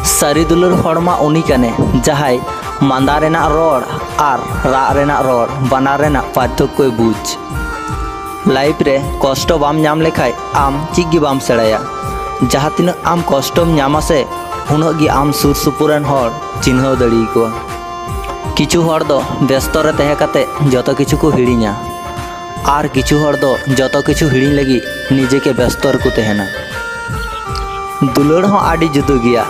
सारी दुलर हड़मा उनी कने जहाय मांदा रेना रोड और राग रेना रोड बानार रेना पार्थक्य बुझ। लाइफ रे कष्ट बाम नाम लेखाय आम चिगी बाम सेड़ाया। जहाँ तीन आम कष्टम नामा से उनगी आम सुर सुपुरन हर चिन्ह दड़ी को। किछु हर दो व्यस्त रे तहे काते जतो किछु को हिड़ीना और किछु हर दो जतो किछु हिड़ीन लगी निजे के व्यस्त को तहना। दुलड़ हो आडी जुदो गिया।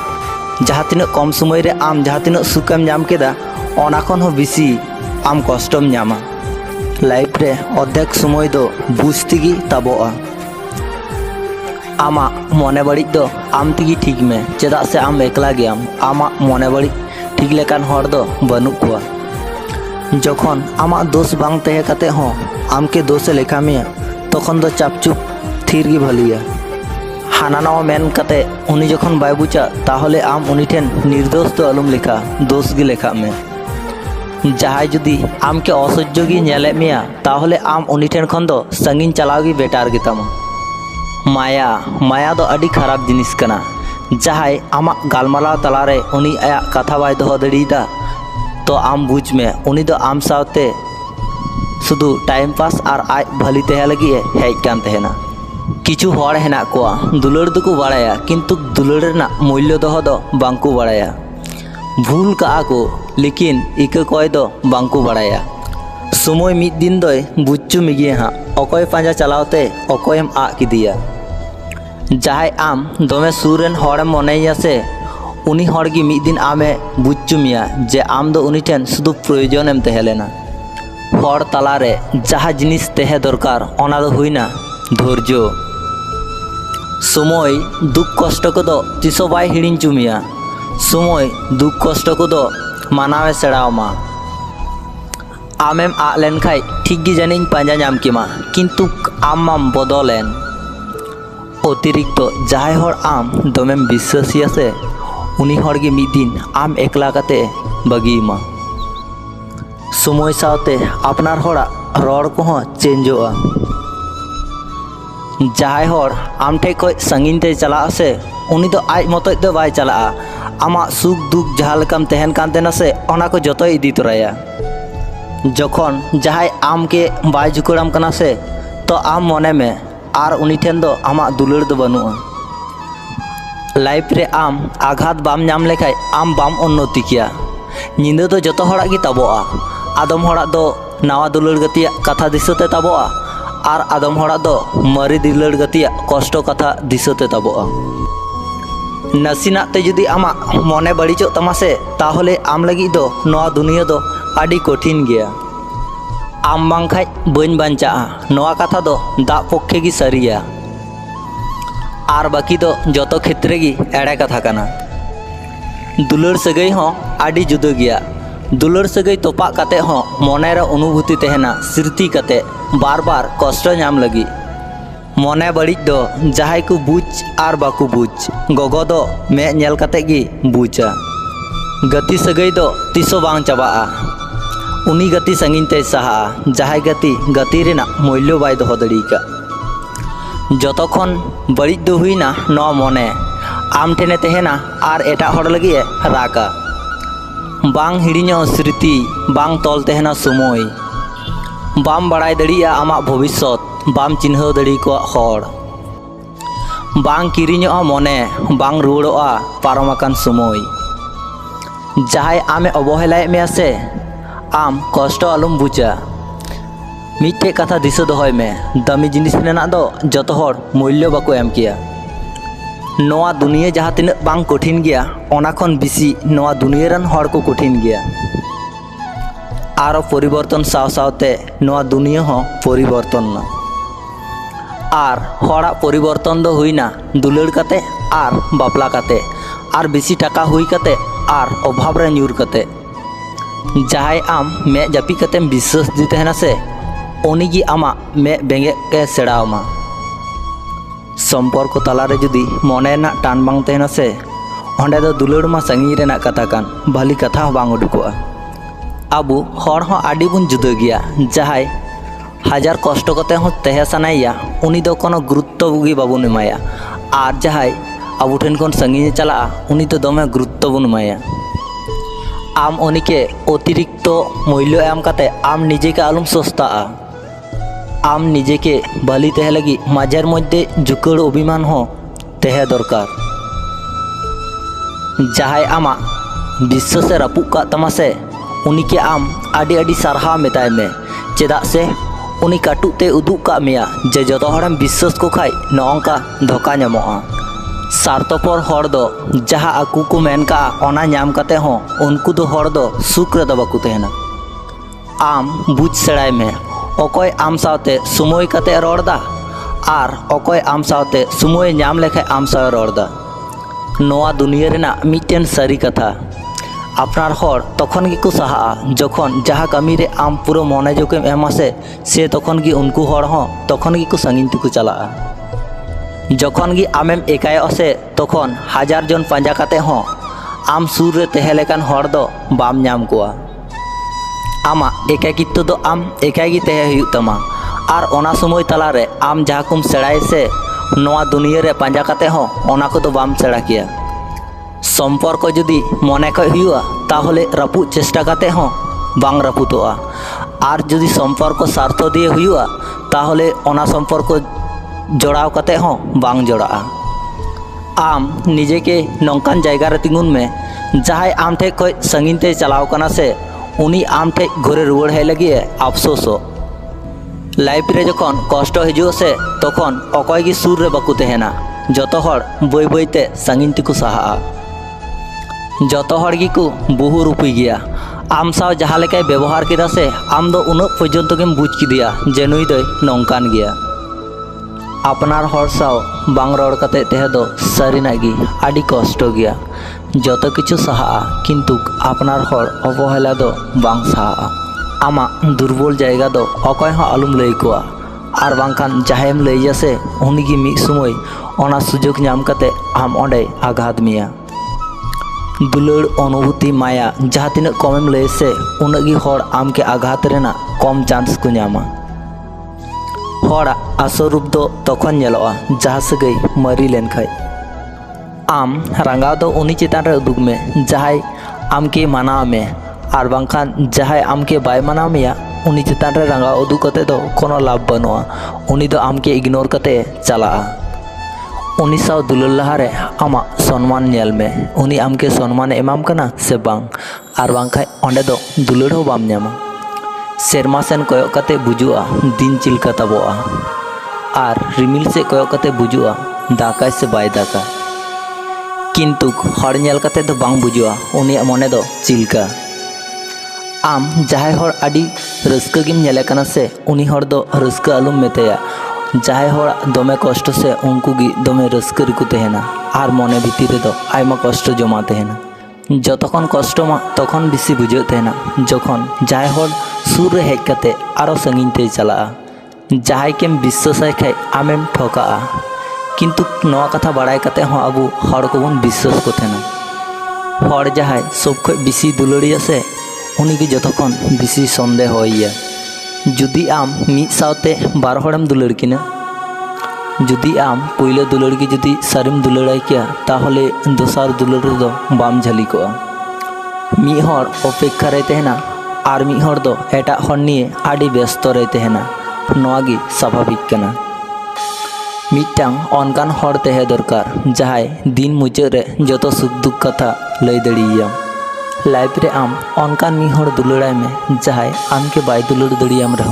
जहाँ तीन कम समय रे आम जहाँ तीन सुखम नाम केदा ओना खन हो बिसी आम कष्टम नामा। लाइफ रे अर्धेक समय दो बुझतेगी ताबोआ। आमा मने बड़ी दो आम तेगी ठीक में चेदा से आम एकला गयाम। आमा मने बड़ी ठीक लेकान हर दो बनु कुआ। जखन आमा दोष बांग तहे काते हो आम के दोषे लेखा मिया तखन दो चापचुप थीर गी भलिया। हाना नावा मेन काते उनी जखन बाय बुचा ताहले आम उनी ठेन निर्दोष तो अलुम लेखा दोष गी लेखा में। जहाय जुदी आम के असह्य गी नेले मिया ताहले आम उनी ठेन खन दो संगीन चलाव गी बेटार गितामा। माया माया दो अड़ी खराब जिनिस कना। जहाय आमा गालमालाव तलारे उनी आया कथा बाय दोहो दड़ीदा तो आम बुझ में उनी दो आम सावते शुधु टाइम पास और आज भली तहे लगी हेज कान तहेना। किछु हर हेना कोआ दुलड़ दो को बाड़ाया किंतु दुलड़ रेना मूल्य दोहो दो बांको बाड़ाया। भूल का को लेकिन इका कोय दो बांको बाड़ाया। समय मिद दिन दोय बुच्चु मिगिए हाँ अकोय पांजा चलावते अकोयम आ किदिया। जहाय आम दोमे सुरेन हड़म मनेया से उनी हड़गी मिद दिन आमे बुच्चु मिया जे आम दो उनी ठेन शुधु प्रयोजन एम तहे लेना। हड़ तलारे जहाँ जिनिस तहे दरकार ओना दो हुईना धैर्य। समय दुख कष्ट को दो तिसो बाय हिड़िन चुमिया। समय दुख कष्ट को दो मानावे सेड़ावमा। आमेम आ लेन खाई ठीक गी जानिन पांजा नाम किमा किंतु आम माम बदलेन। अतिरिक्त तो जहाय हर आम दोमेम विश्वासिया से उनी हड़गी मिद दिन आम एकला काते बगीमा। समय सावते अपनार हड़ा रड़ को चेंजोआ। जहाय हर आम ठे खय संगीन ते चला से उनी दो आज मत दो बाय चला। आमा सुख दुख जहाँ लेकाम तहन कान तेना से ओना को जतो इदी तोराया। जखन जहाय आम के बाय झुकड़ाम कना से तो आम मने में आर उनी ठेन दो आमा दुलड़ दो बनुआ। लाइफ रे आम आघात बाम नाम लेखाय आम बाम उन्नति किया। निंदा दो जतो हड़ा गी ताबोआ। आदम हड़ा दो नावा दुलड़ गतिया कथा दिसते ताबोआ और आदम हड़ा दो मरी दुलड़ गतिया कष्ट कथा दिसते ताबोआ। नसीना ते जुदी आमा मने बड़ीचो तमा से ताहले आम लगी दो नवा दुनिया दो आडी कठिन गया। आम बांग खाय बइन बांचा नवा कथा दो दा पक्षे गी सरिया और बाकी दो जतो क्षेत्रे गी एड़े कथा कना। दुलड़ सगई हो आडी जुदा गया। दुलड़ सगई तोपा काते हो मने रे अनुभूति तहेना स्मृति काते बार बार कष्ट नाम लगी। मने बड़ी दो जहाय को बुझ और बाकू बुझ गोगो दो मे नेल काते गी बुझा। गति सगई दो तिसो बांग चाबाआ। उनी गति संगीन ते सहा जहाय गति रेना मूल्य बाय दोहो दड़ीका। जतक्षण बड़ी दो हुईना नवा मने आम ठेने तहेना और एटा हड़ लगी राका। बांग हिड़ीñो स्मृति बांग तोल तहेना समय। बाम बड़ाय दड़िया आमा भविष्यत बाम चिन्ह दड़ी को हड़। बांग किरिñो मने बांग रुवाड़ोआ पारमाकान समय। जहाय आमे अवहेलाय मेया से आम कष्ट आलुम बुझा। मिट्टे कथा दिशा दोहय में दामी जिनिस रेना दो जतो हड़ मूल्य बाको एम किया। नवा दुनिया जहाँ तीन बांग कठिन गया ओना खन बिसी नवा दुनिया रन हड़ को कठिन गया। आरो परिवर्तन साव सावते नवा दुनिया हो परिवर्तन ना। आर हड़ा परिवर्तन दो हुईना दुलड़ काते आर बापला काते आर बिसी टाका हुई काते आर अभाव रे न्यूर काते। जहाय आम मे जापी कातेम विश्वास दी तहना से उनीगी आमा मे बेंगे के सेड़ावमा। सम्पर्क तलारे जुदी मने ना टान बांग तहना से ओंडे दो दुलड़ मा संगी रेना कथा कान भली कथा बांग उडुकोआ। आबू हड़ हो आडी बुन जुदा गिया। जहाय हजार कष्ट कते हो तहे सानाया उनी दो कोनो गुरुत्व गी बाबुन एमाया। और जहाय ᱟᱵᱚ ᱴᱷᱮᱱ ᱠᱷᱚᱱ ᱥᱟᱺᱜᱤᱧᱮ ᱪᱟᱞᱟᱜᱼᱟ ᱩᱱᱤ ᱫᱚ ᱫᱚᱢᱮ ᱜᱩᱨᱩᱛᱛᱚ ᱵᱚᱱ ᱮᱢᱟᱭᱟ। ᱟᱢ ᱩᱱᱤকে অতিরিক্ত মূল্য এম কাতে আম নিজেকে আলুম সস্তা'a। আম নিজেকে ভালি তেহে লাগি মাঝের মধ্যে জুকড় অভিমান হ তেহে দরকার। যাহাই আমা বিশ্বাসে রাপুক কাত তামা সে উনিকে আম আডি আডি সারহা মেতায় মে চেদা সে উনি কাটুতে উদুক কা মেয়া যে যত হড়াম বিশ্বাস কো খাই নংকা ধোকা ᱧᱟᱢᱚᱜᱼᱟ। স্বার্থপর হড় দো যাহা আকু কো মেন কা অনা ᱧᱟᱢ কাতে হ উনকু দো হড় দো সুখ রে দো বাকু তেহেনা। আম বুঝ সেড়াই মে অকয় আম সাথে সময় কাতে রড়দা আর অকয় আম সাথে সময় ᱧᱟᱢ লেখায় আম সাথে রড়দা। নোয়া দুনিয়া রেনা মিটেন সারি কথা। আপনার হড় তখন গিকু সাহা যখন যাহা কামিরে আম পুরো মনোযোগেম এমাসে সে তখন গি উনকু হড় হ তখন গিকু সাঙ্গিন তুকু চালা'a। যখন গি আমেম একাই অসে তখন হাজার জন পাঞ্জা কাতে হ আম সুর রে তেহে লেকান হড় দো বাম ᱧᱟᱢ কোয়া। আমা একাকিত্ব দো আম একাই গি তেহে হুᱭᱩᱜ তামা আর ওনা সময় তালারে আম যাহা কুম সেড়াই সে নোয়া দুনিয়া রে পাঞ্জা কাতে হ ওনা কো বাম সেড়া কিয়া। সম্পর্ক যদি মনে কয় হুᱭᱩᱜᱼᱟ তাহলে রাপুদ চেষ্টা কাতে হ বাং রাপুতো'a। আর যদি সম্পর্ক স্বার্থ দিয়ে হুᱭᱩᱜᱼᱟ তাহলে ওনা সম্পর্ক জড়াও কাতে হ বাং জড়া'a। আম নিজেকে নঙ্কান জায়গা রে তিঙ্গুন মে যাহাই আম ঠেক খয় সাঙ্গিন তে চালাও কানা সে উনি আম ঠেক ঘুরে রুয়াড় হেই লাগিয়ে আফসোসো। লাইফ রে যখন কষ্ট হিজুগ সে তখন অকয় গি সুর রে বাকু তেহেনা যত হড় বই বইতে সাঙ্গিন তিকু সাহা'a। যত হড় গিকু বহু রূপী গিয়া। আম সাও যাহা লেকাই ব্যবহার কেদা সে আম দো উনাগ পর্যন্ত গেম বুঝ কিদিয়া যে নুই দই নঙ্কান গিয়া। আপনার হড় সাও বাং রড় কাতে তেহে দো সারিনা গি আডি কষ্ট গিয়া। যত কিছু সাহা'a কিন্তু আপনার হড় অবহেলা দো বাং সাহা'a। আমা দুর্বল জায়গা দো অকয় হ আলুম লই কোয়া আর বাংখান যাহেম লই যাসে উনি গি মিদ সময় ওনা সুযোগ ᱧᱟᱢ কাতে আম অঁডে আঘাত মিয়া। দুলাড় অনুভূতি মায়া যাহা তিনাগ কমেম লই সে উনাগ গি হড় আমকে আঘাত রেনা কম চান্স কো ᱧᱟᱢᱟ। হড় আসরূপ দো তখন ᱧᱮᱞᱚᱜᱼᱟ যাহা সাগৈ মারি লেন খাই। আম রাঙ্গাও দো উনি চেতান রে উদুগ মে যাহাই আমকে মানাও মে আর বাংখান যাহাই আমকে বাই মানাও মেয়া উনি চেতান রে রাঙ্গা উদুগ কাতে দো কোনো লাভ বানু'a। উনি দো আমকে ইগনোর কাতে চালা'a। উনি সাও দুলার লাহারে আমা সম্মান ᱧᱮᱞ মে উনি আমকে সম্মান এমাম কানা সে বাং আর বাংখাই অঁডে দো দুলার হো বাম ᱧᱟᱢᱟ। সেরমা সেন কয়ক কাতে বুঝু'a দিন চিলকা তাবো'a আর রিমিল সে কয়ক কাতে বুঝু'a দাকায় সে বাই দাকা। কিন্তু হড় ᱧᱮᱞ কাতে দো বাং বুঝু'a উনিয়াগ মনে দো চিলকা। আম যাহাই হড় আডি রাস্কা গিম ᱧᱮᱞᱮ কানা সে উনি হড় দো রাস্কা আলুম মেতেয়া। যাহাই হড় দমে কষ্ট সে উনকু গি দমে রাস্কা রিকু তেহেনা আর মনে ভিতর রে দো আইমা কষ্ট জমা তেহেনা। যতক্ষণ কষ্ট মা তখন বেশি বুঝাᱹᱜ তেহেনা যখন যাহাই হড় সুর রে হেজ কাতে আরো সাঙ্গিন তে চালা'a। যাহাই কেম বিশ্বাসাই খাই আমেম ঠকা'a কিন্তু নয়া কথা বাড়াই কাতে হ আবু হড় কোবন বিশ্বাস কো তেহেনা। হড় যাহাই সব খয় বেশি দুলাড়িয়া সে উনি গি যতক্ষণ বেশি সন্দেহ হইয়া। যদি আম মিদ সাথে বার হড়েম দুলাড় কিনা যদি আম পইলা দুলাড় গি যদি সারিম দুলাড়াই কিয়া তাহলে দোসার দুলাড় দো বাম ঝালিকো'a। মিদ হড় অপেক্ষা রে তেহেনা আর মিদ হড় দো এটাগ হড় নিয়ে আডি ব্যস্ত রে তেহেনা নোয়া গি স্বাভাবিক কানা। মিদটাং অনকান হড় তেহে দরকার যাহাই দিন মুচাᱹদ রে যত সুখ দুঃখ কথা লই দাড়িয়াম। লাইফ রে আম অনকান মিদ হড় দুলাড়াই মে যাহাই আমকে বাই দুলাড় দাড়িয়াম রেহ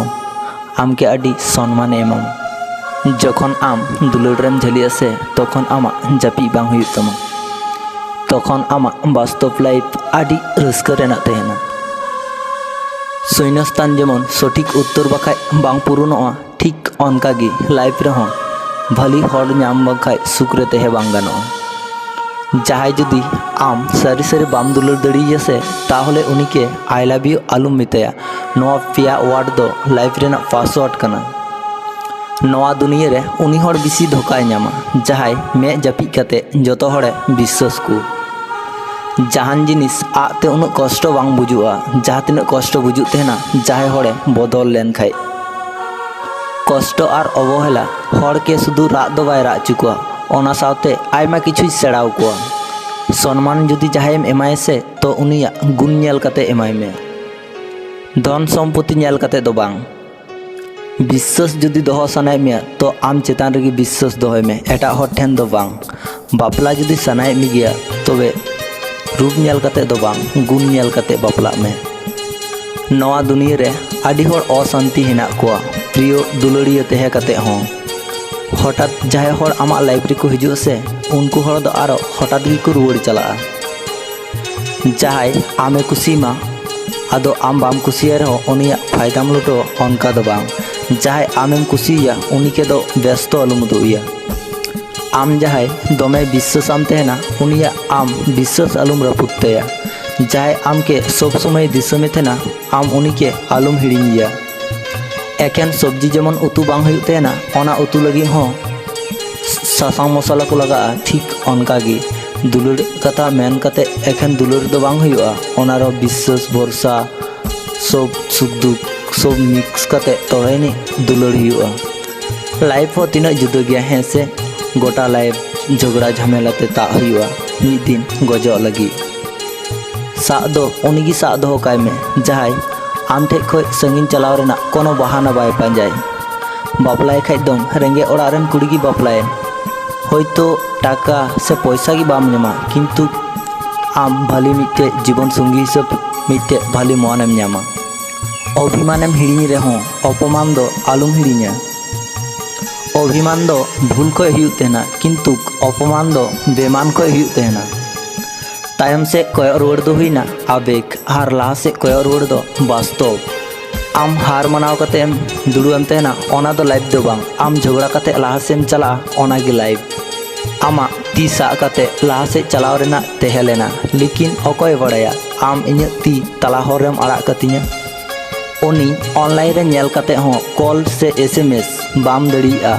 আমকে আডি সম্মান এমাম। যখন আম দুলাড় রেম ঝালিয়া সে তখন আমা জাপি বাং হুᱭᱩᱜ তামা তখন আমা বাস্তব লাইফ আডি রাস্কা রেনাগ তেহেনা। শূন্যস্থান যেমন সঠিক উত্তর বাখাই বাং পূরণᱚᱜᱼᱟ ঠিক অনকা গি লাইফ রে হঁ ভালি হড় ᱧᱟᱢ বাখাই সুখ রে তেহে বাং গানো'a। যাহাই যদি আম সারি সারি বাম দুলাড় দাড়িয়া সে তাহলে উনিকে আই লাভ ইউ আলুম মেতায়া। নোয়া পেয়া ওয়ার্ড দো লাইফ রেনাগ পাসওয়ার্ড কানা। নোয়া দুনিয়া রে উনি হড় বেশি ধোকায় ᱧᱟᱢᱟ যাহাই মে জাপিদ কাতে যত হড়ে বিশ্বাস কু। জাহান জিনিস আতে উনাগ কষ্ট বাং বুঝু'a যাহা তিনাগ কষ্ট বুঝুগ তেহেনা যাহাই হড়ে বদল লেন খাই। কষ্ট আর অবহেলা হড়কে শুধু রাগ দো বাই রাগ চুকু'a ᱚᱱᱟ ᱥᱟᱶᱛᱮ ᱟᱭᱢᱟ ᱠᱤᱪᱷᱩᱭ ᱥᱮᱬᱟᱣ ᱠᱚᱣᱟ᱾ ᱥᱚᱱᱢᱟᱱ ᱡᱩᱫᱤ ᱡᱟᱦᱟᱸᱭᱮᱢ ᱮᱢᱟᱭᱟ ᱥᱮ ᱛᱚ ᱩᱱᱤᱭᱟᱜ ᱜᱩᱱ ᱧᱮᱞ ᱠᱟᱛᱮ ᱮᱢᱟᱭ ᱢᱮ, ᱫᱷᱚᱱ ᱥᱚᱢᱯᱚᱛতি ᱧᱮᱞ ᱠᱟᱛᱮ ᱫᱚ ᱵᱟᱝ᱾ ᱵᱤᱥᱥᱟᱹᱥ ᱡᱩᱫᱤ ᱫᱚᱦᱚ ᱥᱟᱱᱟᱭᱮᱫ ᱢᱮᱭᱟ ᱛᱚ ᱟᱢ ᱪᱮᱛᱟᱱ ᱨᱮᱜᱮ ᱵᱤᱥᱥᱟᱹᱥ ᱫᱚᱦᱚᱭ ᱢᱮ, ᱮᱴᱟᱜ ᱦᱚᱲ ᱴᱷᱮᱱ ᱫᱚ ᱵᱟᱝ᱾ ᱵᱟᱯᱞᱟ ᱡᱩᱫᱤ ᱥᱟᱱᱟᱭᱮᱫ ᱢᱮ ᱜᱮᱭᱟ ᱛᱚᱵᱮ ᱨᱩᱯ ᱧᱮᱞ ᱠᱟᱛᱮ ᱫᱚ ᱵᱟᱝ, ᱜᱩᱱ ᱧᱮল ᱠᱟᱛᱮ ᱵᱟᱯᱞᱟᱜ ᱢᱮ᱾ ᱱᱚᱣᱟ ᱫᱩᱱᱤᱭᱟᱹ ᱨᱮ ᱟᱹᱰᱤ ᱦᱚᱲ ᱚᱥᱟᱱᱛᱤ ᱦᱮᱱᱟᱜ ᱠᱚᱣᱟ, ᱯᱨᱤᱭᱚ ᱫᱩᱞᱟᱹᱲᱤᱭᱟᱹ ᱛᱟᱦᱮᱸ ᱠᱟᱛᱮ ᱦᱚᱸ᱾ ᱦᱚᱴᱟᱛ ᱡᱟᱦᱟᱸᱭ ᱦᱚᱲ ᱟᱢᱟᱜ ᱞᱟᱭᱤᱯᱷ ᱨᱮᱠᱚ ᱦᱤᱡᱩᱜᱼᱟ ᱥᱮ ᱩᱱᱠᱩ ᱦᱚᱲ ᱫᱚ ᱟᱨᱚ ᱦᱚᱴᱟᱛ ᱜᱮᱠᱚ ᱨᱩᱣᱟᱹᱲ ᱪᱟᱞᱟᱜᱼᱟ᱾ ᱡᱟᱦᱟᱸᱭ ᱟᱢᱮ ᱠᱩᱥᱤᱭᱟᱢᱟ ᱟᱫᱚ ᱟᱢ ᱵᱟᱢ ᱠᱩᱥᱤᱭᱟᱭ ᱨᱮᱦᱚᱸ ᱩᱱᱤᱭᱟᱜ ᱯᱷᱟᱭᱫᱟᱢ ᱞᱩᱴᱟᱹᱣᱟ, ᱚᱱᱠᱟ ᱫᱚ ᱵᱟᱝ᱾ ᱡᱟᱦᱟᱸᱭ ᱟᱢᱮᱢ ᱠᱩᱥᱤᱭᱟᱭᱟ ᱩᱱᱤকে ᱫᱚ ᱵᱮᱥᱛᱚ ᱟᱞᱚᱢ ᱩᱫᱩᱜᱼᱮᱭᱟ᱾ ᱟᱢ ᱡᱟᱦᱟᱸᱭ ᱫᱚᱢᱮ ᱵᱤᱥᱥᱟᱹᱥᱟᱢ ᱛᱟᱦᱮᱱᱟ ᱩᱱᱤᱭᱟᱜ ᱟᱢ ᱵᱤᱥᱥᱟᱹᱥ ᱟᱞᱚᱢ ᱨᱟᱹᱯᱩᱫ ᱛᱟᱭᱟ᱾ ᱡᱟᱦᱟᱸᱭ ᱟᱢকে ᱥᱚᱵ সময় ᱫᱤᱥᱟᱹᱢᱮ ᱛᱟᱦᱮᱱᱟ ᱟᱢ ᱩᱱᱤকে ᱟᱞᱚᱢ ᱦᱤᱲᱤᱧᱮᱭᱟ। ᱮᱠᱮᱱ ᱥᱚᱵᱽᱡᱤ ᱡᱮᱢᱚᱱ ᱩᱛᱩ ᱵᱟᱝ ᱦᱩᱭᱩᱜ ᱛᱟᱦᱮᱱᱟ ᱚᱱᱟ ᱩᱛᱩ ᱞᱟᱹᱜᱤᱫ ᱦᱚᱸ ᱥᱟᱥᱟᱝ ᱢᱚᱥᱞᱟ ᱠᱚ ᱞᱟᱜᱟᱜᱼᱟ, ᱴᱷᱤᱠ ᱚᱱᱠᱟᱜᱮ ᱫᱩᱞᱟᱹᱲ ᱠᱟᱛᱷᱟ ᱢᱮᱱ ᱠᱟᱛᱮ ᱮᱠᱷᱮᱱ ᱫᱩᱞᱟᱹᱲ ᱫᱚ ᱵᱟᱝ ᱦᱩᱭᱩᱜᱼᱟ, ᱚᱱᱟᱨᱮ ᱵᱤᱥᱥᱟᱹᱥ ᱵᱷᱚᱨᱥᱟ সব সুখ দুঃখ সব মিক্স কাতে তবে নি দুলাড় ᱦᱩᱭᱩᱜᱼᱟ। লাইফ ᱦᱚᱸ ᱛᱤᱱᱟᱹᱜ ᱡᱩᱫᱟᱹ ᱜᱮᱭᱟ ᱦᱮᱸ ᱥᱮ, ᱜᱚᱴᱟ ᱞᱟᱭᱤফ ঝগড়া ঝামেলাতে ᱛᱟᱵ ᱦᱩᱭᱩᱜᱼᱟ, ᱢᱤᱫ ᱫᱤᱱ ᱜᱚᱡᱚᱜ ᱞᱟᱹᱜᱤᱫ। ᱥᱟᱵ ᱫᱚ ᱩᱱᱤᱜᱮ ᱥᱟᱵ ᱫᱚᱦᱚ ᱠᱟᱭ ᱢᱮ ᱡᱟᱦᱟᱸᱭ ᱟᱢ ᱴᱷᱮᱡ ᱠᱷᱚᱡ ᱥᱟᱺᱜᱤᱧ ᱪᱟᱞᱟᱣ ᱨᱮᱱᱟᱜ ᱠᱳᱱᱳ ᱵᱟᱦᱟᱱᱟ ᱵᱟᱭ ᱯᱟᱸᱡᱟᱭ। ᱵᱟᱯᱞᱟᱭ ᱠᱷᱟᱡ ᱫᱚᱢ ᱨᱮᱸᱜᱮᱡ ᱚᱲᱟᱜ ᱨᱮᱱ ᱠᱩᱲᱤ ᱜᱮ ᱵᱟᱯᱞᱟᱭᱮᱢ, ᱦᱚᱭᱛᱳ টাকা সে পয়সা কি বাম ᱧᱟᱢᱟ কিন্তু আম ভালি মিটে জীবন সঙ্গী হিসেব মিটে ভালি মনেম ᱧᱟᱢᱟ। অভিমানেম হিড়িᱧ রেহᱚᱸ অপমান ᱫᱚ আলুম হিড়িᱧᱟ। অভিমান ᱫᱚ ভুল ᱠᱷᱚᱡ ᱦᱩᱭᱩᱜ ᱛᱟᱦᱮᱱᱟ কিন্তু অপমান ᱫᱚ বেমান ᱠᱷᱚᱡ ᱦᱩᱭᱩᱜ ᱛᱟᱦᱮᱱᱟ। ᱛᱟᱭᱚᱢ ᱥᱮᱫ ᱠᱚᱭᱚᱜ ᱨᱩᱣᱟᱹᱲ ᱫᱚ ᱦᱩᱭᱱᱟ ᱟᱵᱮᱜ ᱟᱨ ᱞᱟᱦᱟ ᱥᱮᱫ ᱠᱚᱭᱚᱜ ᱨᱩᱣᱟᱹᱲ ᱫᱚ ᱵᱟᱥᱛᱚᱵ। ᱟᱢ ᱦᱟᱨ ᱢᱟᱱᱟᱣ ᱠᱟᱛᱮ ᱮᱢ ᱫᱩᱲᱩᱵ ᱮᱢ ᱛᱟᱦᱮᱱᱟ ᱚᱱᱟ ᱫᱚ ᱞᱟᱭᱤফ ᱫᱚ ᱵᱟᱝ, ᱟᱢ ঝগড়া ᱠᱟᱛᱮ ᱞᱟᱦᱟ ᱥᱮᱫ ᱮᱢ ᱪᱟᱞᱟᱜᱼᱟ ᱚᱱᱟᱜᱮ ᱞᱟᱭᱤফ। ᱟᱢᱟᱜ ᱛᱤ ᱥᱟᱵ ᱠᱟᱛᱮ ᱞᱟᱦᱟ ᱥᱮᱫ ᱪᱟᱞᱟᱣ ᱨᱮᱱᱟᱜ ᱛᱟᱦᱮᱸ ᱞᱮᱱᱟ, ᱞᱮᱠᱤᱱ ᱚᱠᱚᱭ ᱵᱟᱲᱟᱭᱟ ᱟᱢ ᱤᱧᱟᱹᱜ ᱛᱤ ᱛᱟᱞᱟ ᱦᱚᱨ ᱨᱮᱢ ᱟᱲᱟᱜ ᱠᱟᱹᱛᱤᱧᱟ। ᱩᱱᱤ ᱚᱱᱞᱟᱭᱤᱱ ᱨᱮ ᱧᱮᱞ ᱠᱟᱛᱮ ᱦᱚᱸ ᱠᱚᱞ ᱥᱮ SMS ᱵᱟᱢ ᱫᱟᱲᱮᱭᱟᱜᱼᱟ,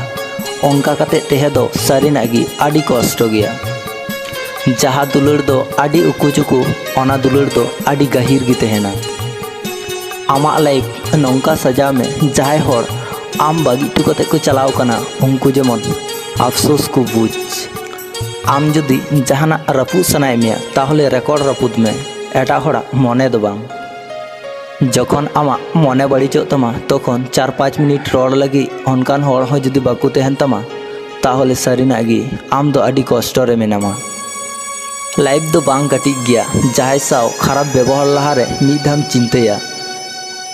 ᱚᱱᱠᱟ ᱠᱟᱛᱮ ᱛᱟᱦᱮᱸ ᱫᱚ ᱥᱟᱹᱨᱤᱱᱟᱜ ᱜᱮ ᱟᱹᱰᱤ ᱠᱚᱥᱴᱚ ᱜᱮᱭᱟ। ᱡᱟᱦᱟᱸ ᱫᱩᱞᱟᱹᱲ ᱫᱚ ᱟᱹᱰᱤ ᱩᱠᱩ ᱪᱩᱠᱩ ᱚᱱᱟ ᱫᱩᱞᱟᱹᱲ ᱫᱚ ᱟᱹᱰᱤ ᱜᱟᱹᱦᱤᱨ ᱜᱮ ᱛᱟᱦᱮᱱᱟ। ᱟᱢᱟᱜ ᱞᱟᱭᱤফ ᱱᱚᱝᱠᱟ ᱥᱟᱡᱟᱣ ᱢᱮ ᱡᱟᱦᱟᱸᱭ ᱦᱚᱲ ᱟᱢ ᱵᱟᱹᱜᱤ ᱦᱚᱴᱚ ᱠᱟᱛᱮ ᱠᱚ ᱪᱟᱞᱟᱣ ᱠᱟᱱᱟ ᱩᱱᱠᱩ ᱡᱮᱢᱚᱱ ᱟফসোস ᱠᱚ ᱵᱩᱡᱽ। ᱟᱢ ᱡᱩᱫᱤ ᱡᱟᱦᱟᱱᱟᱜ ᱨᱟᱹᱯᱩᱫ ᱥᱟᱱᱟᱭᱮᱫ ᱢᱮᱭᱟ ᱛᱟᱦᱚᱞᱮ ᱨᱮᱠᱚর্ড ᱨᱟᱹᱯᱩᱫ ᱢᱮ, ᱮᱴᱟᱜ ᱦᱚᱲᱟᱜ ᱢᱚᱱᱮ ᱫᱚ ᱵᱟᱝ। যখন আমার মনে বাড়িচᱚᱜ তামা তখন 4-5 মিনিট রড় লাগি অনকান হড় হᱚᱸ যদি বাকু তেহেন তামা তাহলে সারিনাগ ᱜᱮ আম ᱫᱚ ᱟᱹᱰᱤ ᱠᱚᱥᱴᱚ ᱨᱮ ᱢᱮᱱᱟᱢᱟ। লাইফ ᱫᱚ ᱵᱟᱝ ᱠᱟᱹᱴᱤᱡ ᱜᱮᱭᱟ, ᱡᱟᱦᱟᱸᱭ ᱥᱟᱶ ᱠᱷᱟᱨᱟᱯ ᱵᱮᱵᱚᱦᱟᱨ ᱞᱟᱦᱟᱨᱮ ᱢᱤᱫ ᱫᱷᱟᱣ ᱪᱤᱱᱛᱟᱹᱭᱟ,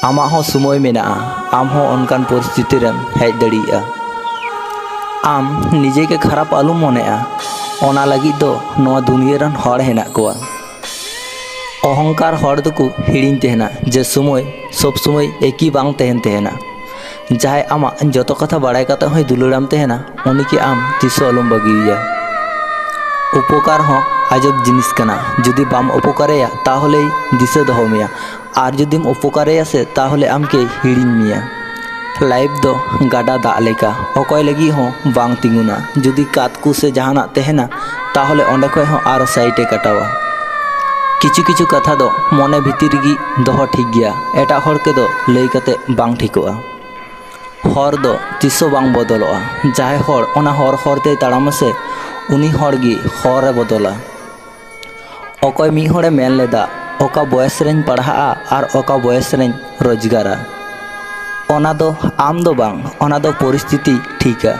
ᱟᱢᱟᱜ ᱦᱚᱸ ᱥᱚᱢᱚᱭ ᱢᱮᱱᱟᱜᱼᱟ, ᱟᱢ ᱦᱚᱸ ᱚᱱᱠᱟᱱ ᱯᱚᱨᱤᱥᱛᱷᱤᱛᱤ ᱨᱮᱢ ᱦᱮᱡ ᱫᱟᱲᱮᱭᱟᱜᱼᱟ। ᱟᱢ ᱱᱤᱡᱮকে খারাপ আলুম মনেয়া, ᱚᱱᱟ ᱞᱟᱹᱜᱤᱫ ᱫᱚ ᱱᱚᱣᱟ ᱫᱩᱱᱤᱭᱟᱹ ᱨᱮᱱ ᱦᱚᱲ ᱦᱮᱱᱟᱜ ᱠᱚᱣᱟ। অহংকার হড় দᱚᱠᱚ হিড়িᱧ ᱛᱟᱦᱮᱱᱟ ᱡᱮ সময় সব সময় একই বাং ᱛᱟᱦᱮᱱ ᱛᱟᱦᱮᱱᱟ। ᱡᱟᱦᱟᱸᱭ ᱟᱢᱟᱜ ᱡᱚᱛᱚ ᱠᱟᱛᱷᱟ ᱵᱟᱲᱟᱭ ᱠᱟᱛᱮ ᱦᱚᱸᱭ ᱫᱩᱞᱟᱹᱲᱟᱢ ᱛᱟᱦᱮᱱᱟ ᱩᱱᱤকে ᱟᱢ ᱛᱤᱥᱦᱚᱸ ᱟᱞᱚᱢ ᱵᱟᱹᱜᱤᱭᱮᱭᱟ। উপকার হᱚᱸ আজব জিনিস কানা, যদি বাম উপকারেয়া তাহলেই দিশাᱹ দᱚᱦᱚ ᱢᱮᱭᱟ, আর যদিম উপকারেয়া সে তাহলে আমকে হিড়িᱧ ᱢᱮᱭᱟ। লাইফ ᱫᱚ ᱜᱟᱰᱟ ᱫᱟᱜ ᱞᱮᱠᱟ, ᱚᱠᱚᱭ ᱞᱟᱹᱜᱤᱫ ᱦᱚᱸ ᱵᱟᱝ ᱛᱤᱸᱜᱩᱱᱟ। যদি কাতকু সে জাহানাᱜ ᱛᱟᱦᱮᱱᱟ তাহলে ᱚᱸᱰᱮ ᱠᱷᱚᱡ ᱦᱚᱸ ᱟᱨᱚ সাইᱰে কাটাওয়া। কিছু কিছু কথা ᱫᱚ মনে ভিতর ᱨᱮᱜᱮ ᱫᱚᱦᱚ ᱴᱷᱤᱠ ᱜᱮᱭᱟ, ᱮᱴᱟᱜ ᱦᱚᱲ ᱠᱚᱫᱚ ᱞᱟᱹᱭ ᱠᱟᱛᱮ ᱵᱟᱝ ᱴᱷᱤᱠᱚᱜᱼᱟ। ᱦᱚᱨ ᱫᱚ ᱛᱤᱥᱦᱚᱸ ᱵᱟᱝ ᱵᱚᱫᱚᱞᱚᱜᱼᱟ, ᱡᱟᱦᱟᱸᱭ ᱦᱚᱲ ᱚᱱᱟ ᱦᱚᱨ ᱛᱮᱭ ᱛᱟᱲᱟᱢᱟ ᱥᱮ ᱩᱱᱤ ᱦᱚᱲ ᱜᱮ ᱦᱚᱨᱮ ᱵᱚᱫᱚᱞᱟ। ᱚᱠᱚᱭ ᱢᱤᱫ ᱦᱚᱲᱮ ᱢᱮᱱ ᱞᱮᱫᱟ ᱚᱠᱟ ᱵᱚᱭᱮᱥ ᱨᱮᱧ ᱯᱟᱲᱦᱟᱜᱼᱟ ᱟᱨ ᱚᱠᱟ ᱵᱚᱭᱮᱥ ᱨᱮᱧ ᱨᱳᱡᱽᱜᱟᱨᱟ, ᱚᱱᱟ ᱫᱚ ᱟᱢ ᱫᱚ ᱵᱟᱝ, ᱚᱱᱟ ᱫᱚ ᱯᱚᱨᱤᱥᱛᱷᱤᱛᱤ ᱴᱷᱤᱠᱟ।